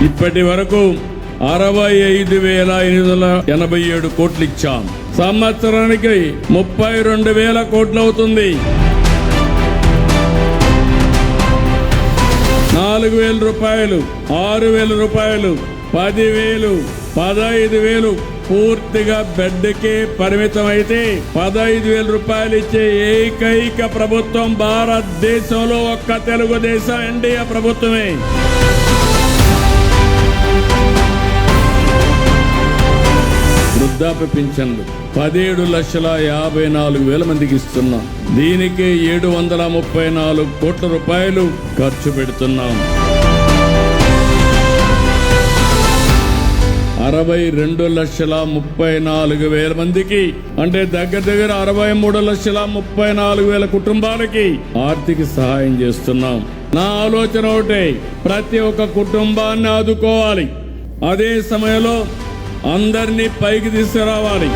ఇప్పటి వరకు 65,887 కోట్లు ఇచ్చాం. సంవత్సరానికి 32,000 కోట్లు అవుతుంది. 4,000 రూపాయలు, 6,000 రూపాయలు, 10,000, 15,000 పూర్తిగా బెడ్కే పరిమితం అయితే 15,000 రూపాయలు ఇచ్చే ఏకైక ప్రభుత్వం భారతదేశంలో ఒక్క తెలుగుదేశం ఎన్డీఏ ప్రభుత్వమే. వృద్ధాప్య పింఛన్లు 17,54,000 మందికి ఇస్తున్నాం. దీనికి 734 కోట్ల రూపాయలు ఖర్చు పెడుతున్నాం. 62,34,000 మందికి అంటే దగ్గర 63,34,000 కుటుంబాలకి ఆర్థిక సహాయం చేస్తున్నాం. నా ఆలోచన ఒకటే, ప్రతి ఒక్క కుటుంబాన్ని ఆదుకోవాలి, అదే సమయంలో అందరినీ పైకి తీసుకురావాలి.